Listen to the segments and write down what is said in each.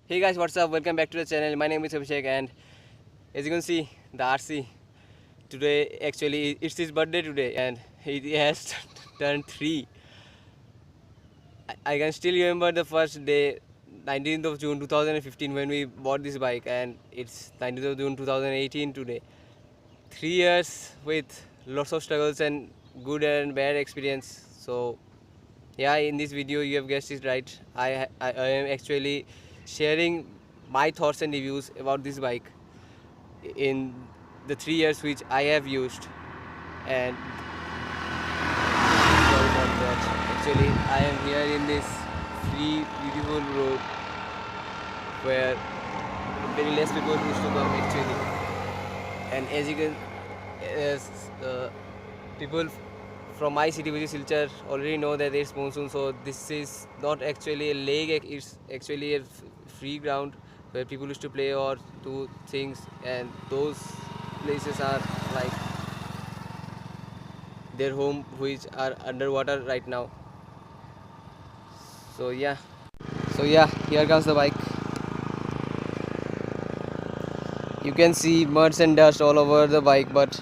Hey guys, what's up? Welcome back to the channel. My name is Abhishek, and as you can see, the RC today actually it's his birthday today, and he has turned 3. I can still remember the first day, 19th of June 2015, when we bought this bike, and it's 19th of June 2018 today. 3 years with lots of struggles and good and bad experience. So yeah, in this video you have guessed it right. I am actually sharing my thoughts and reviews about this bike in the 3 years which I have used. And sorry about that. Actually, I am here in this free, beautiful road where very less people used to come actually. And as you can, as people from my city, which is Silchar, already know that it's monsoon, so this is not actually a lake, it's actually a free ground where people used to play or do things, and those places are like their home, which are underwater right now. So yeah, here comes the bike. You can see muds and dust all over the bike, but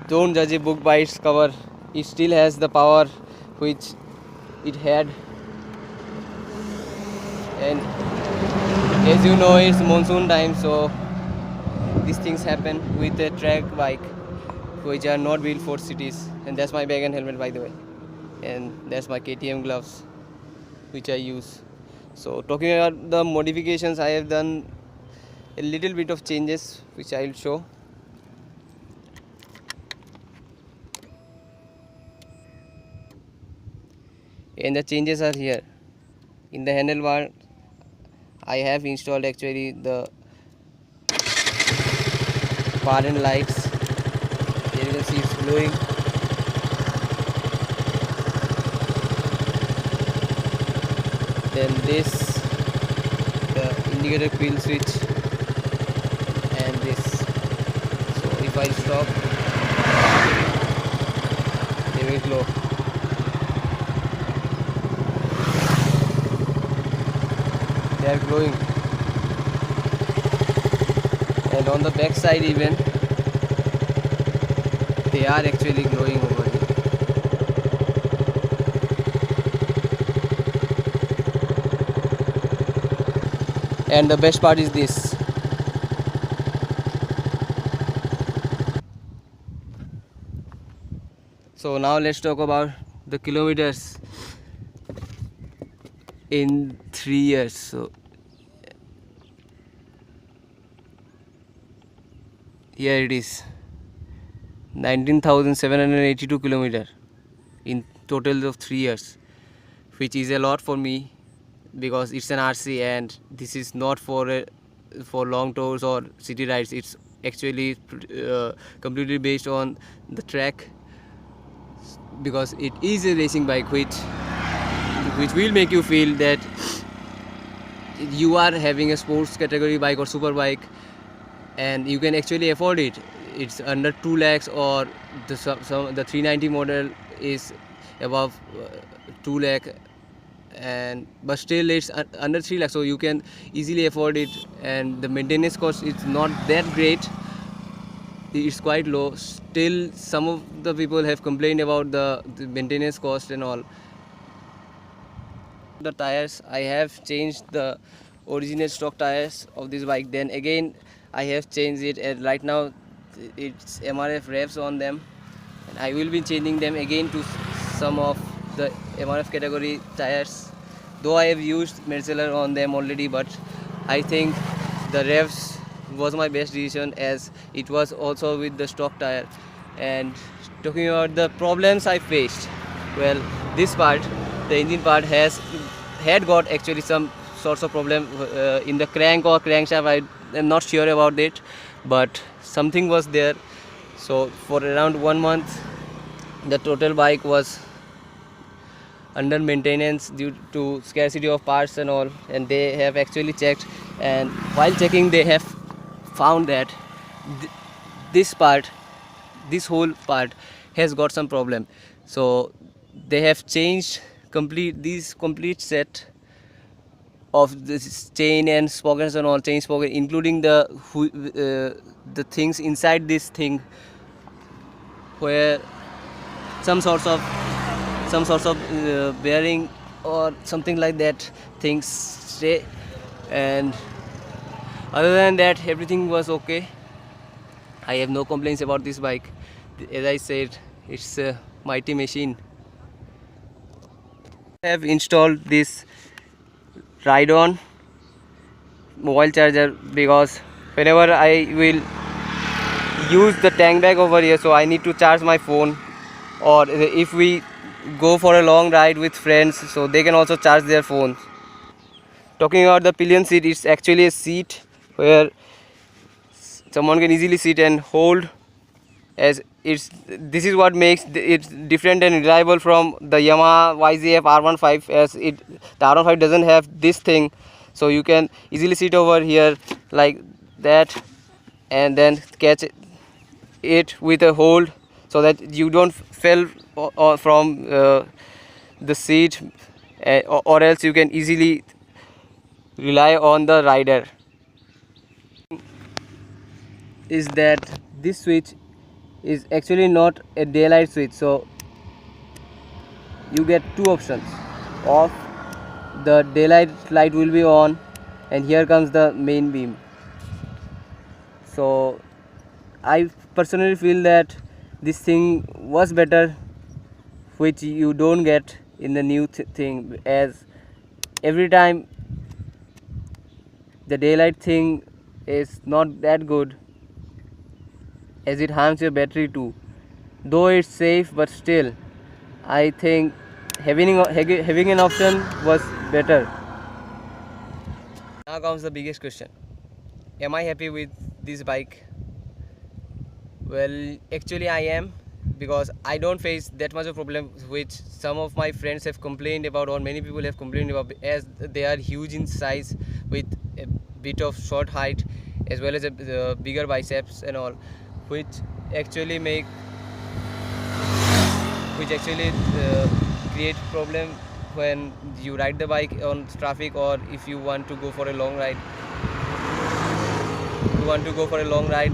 don't judge a book by its cover. It still has the power which it had. And as you know, it's monsoon time, so these things happen with a track bike which are not built for cities. And that's my bag and helmet, by the way, and that's my KTM gloves which I use. So talking about the modifications, I have done a little bit of changes which I'll show. And the changes are here. In the handlebar, I have installed actually the far end lights. Here you can see it's glowing. Then this, the indicator kill switch, and this. So if I stop, they will glow. They are glowing. And on the back side even, they are actually glowing over here. And the best part is this. So now let's talk about the kilometers in 3 years. So here it is, 19,782 kilometers in total of 3 years, which is a lot for me because it's an RC and this is not for long tours or city rides. It's actually completely based on the track, because it is a racing bike which will make you feel that you are having a sports category bike or super bike, and you can actually afford it. It's under 2 lakhs, or the 390 model is above 2 lakh, and but still it's under 3 lakhs, so you can easily afford it. And the maintenance cost is not that great, it's quite low. Still some of the people have complained about the maintenance cost and all. The tires, I have changed the original stock tires of this bike, then again I have changed it, and right now it's MRF revs on them, and I will be changing them again to some of the MRF category tires, though I have used Merceller on them already. But I think the revs was my best decision, as it was also with the stock tire. And talking about the problems I faced, well, this part, the engine part, had got actually some sorts of problem in the crank or crankshaft. I am not sure about it, but something was there. So for around 1 month the total bike was under maintenance due to scarcity of parts and all, and they have actually checked, and while checking they have found that th this part, this whole part has got some problem. So they have changed complete set of this chain and sprockets and all, chain sprocket, including the things inside this thing, where some sorts of bearing or something like that things stay. And other than that, everything was okay. I have no complaints about this bike. As I said, it's a mighty machine. I have installed this Ride-On mobile charger because whenever I will use the tank bag over here, so I need to charge my phone, or if we go for a long ride with friends, so they can also charge their phones. Talking about the pillion seat, it's actually a seat where someone can easily sit and hold, as this is what makes it different and reliable from the Yamaha YZF R15, as the R15 doesn't have this thing. So you can easily sit over here like that and then catch it with a hold, so that you don't fall from the seat, or else you can easily rely on the rider. Is that this switch is actually not a daylight switch, so you get two options. Off, the daylight light will be on, and here comes the main beam. So I personally feel that this thing was better, which you don't get in the new thing, as every time the daylight thing is not that good, as it harms your battery too. Though it's safe, but still I think having an option was better. Now comes the biggest question: am I happy with this bike? Well, actually I am, because I don't face that much of problem which some of my friends have complained about, or many people have complained about, as they are huge in size with a bit of short height as well as a bigger biceps and all, which actually create problem when you ride the bike on traffic, or if you want to go for a long ride.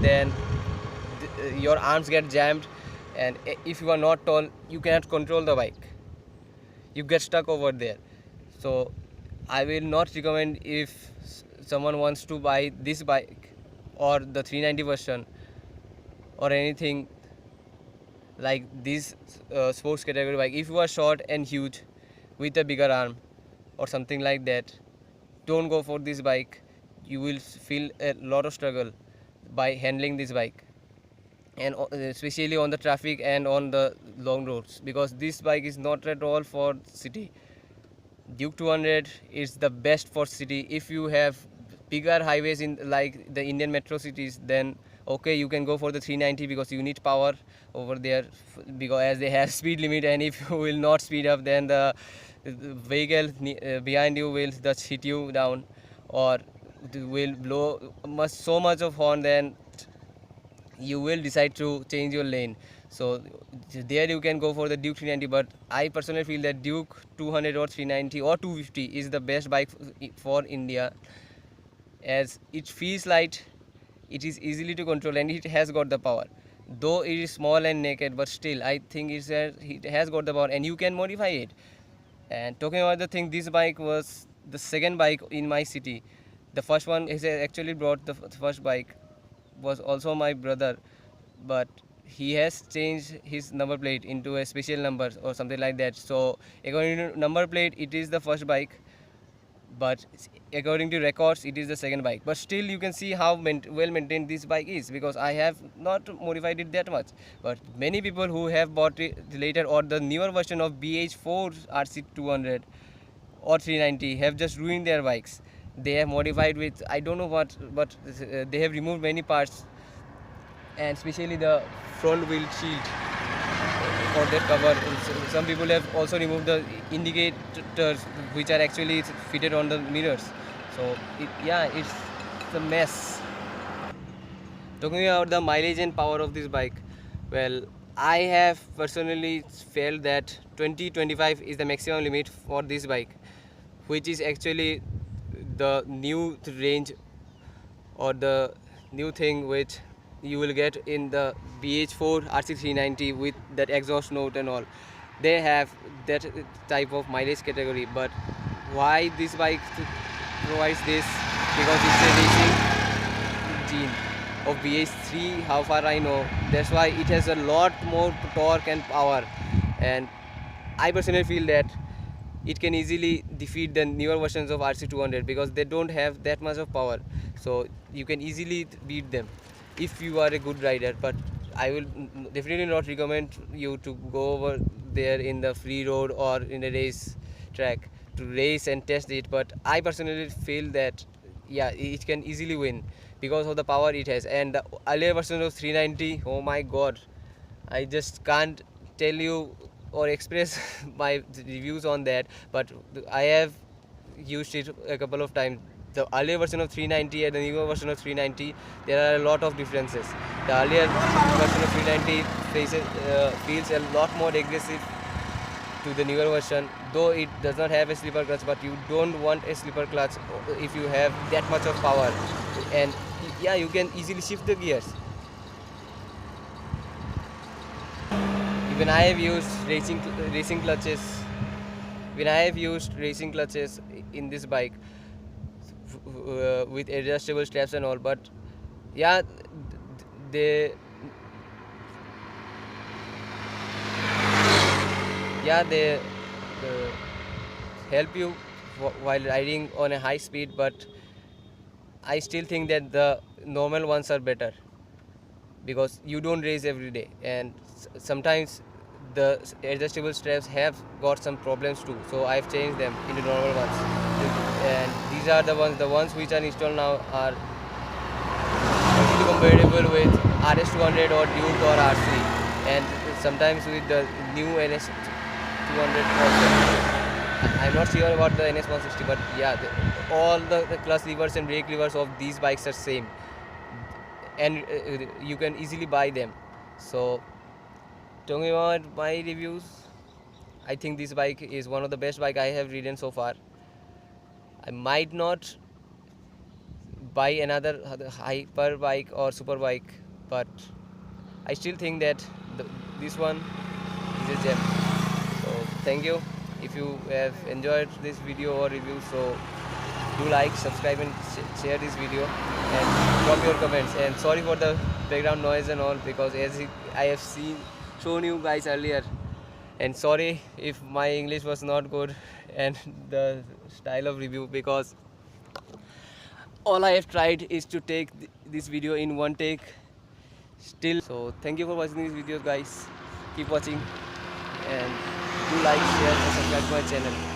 Then your arms get jammed, and if you are not tall, you cannot control the bike, you get stuck over there. So I will not recommend, if someone wants to buy this bike or the 390 version or anything like this sports category bike, if you are short and huge with a bigger arm or something like that, don't go for this bike. You will feel a lot of struggle by handling this bike, and especially on the traffic and on the long roads, because this bike is not at all for city. Duke 200 is the best for city. If you have bigger highways in like the Indian metro cities, then okay, you can go for the 390, because you need power over there, because as they have speed limit, and if you will not speed up, then the vehicle behind you will just hit you down, or will blow so much of horn, then you will decide to change your lane. So there you can go for the Duke 390, but I personally feel that Duke 200 or 390 or 250 is the best bike for India, as it feels light, it is easily to control, and it has got the power. Though it is small and naked, but still I think it has got the power, and you can modify it. And talking about the thing, this bike was the second bike in my city. The first one is actually brought the first bike was also my brother, but he has changed his number plate into a special number or something like that. So according to number plate, it is the first bike, but according to records, it is the second bike. But still you can see how well maintained this bike is, because I have not modified it that much. But many people who have bought it later, or the newer version of BH4 RC 200 or 390, have just ruined their bikes. They have modified with I don't know what, but they have removed many parts, and especially the front wheel shield for that cover. Some people have also removed the indicators, which are actually fitted on the mirrors. So it's a mess. Talking about the mileage and power of this bike, well, I have personally felt that 20-25 is the maximum limit for this bike, which is actually the new range or the new thing which you will get in the BH4 RC390 with that exhaust note and all. They have that type of mileage category, but why this bike provides this? Because it's a racing gene of BH3, how far I know. That's why it has a lot more torque and power, and I personally feel that it can easily defeat the newer versions of RC200 because they don't have that much of power. So you can easily beat them if you are a good rider. But I will definitely not recommend you to go over there in the free road or in a race track to race and test it. But I personally feel that yeah, it can easily win because of the power it has. And the earlier version of 390, oh my god, I just can't tell you or express my reviews on that, but I have used it a couple of times. The earlier version of 390 and the newer version of 390, there are a lot of differences. The earlier version of 390 feels a lot more aggressive to the newer version, though it does not have a slipper clutch, but you don't want a slipper clutch if you have that much of power. And yeah, you can easily shift the gears. Even I have used racing clutches. When I have used racing clutches in this bike with adjustable straps and all, but yeah, they help you while riding on a high speed, but I still think that the normal ones are better because you don't race every day, and sometimes the adjustable straps have got some problems too, so I've changed them into normal ones. And these are the ones which are installed now are completely compatible with RS200 or Duke or RC, and sometimes with the new NS200 also. I'm not sure about the NS160, but yeah, all the clutch levers and brake levers of these bikes are same, and you can easily buy them. So talking about my reviews, I think this bike is one of the best bike I have ridden so far. I might not buy another hyper bike or super bike, but I still think that this one is a gem. So thank you. If you have enjoyed this video or review, so do like, subscribe and share this video and drop your comments. And sorry for the background noise and all, because as I have shown you guys earlier, and sorry if my English was not good and the style of review, because all I have tried is to take this video in one take still. So thank you for watching these videos, guys. Keep watching and do like, share and subscribe to my channel.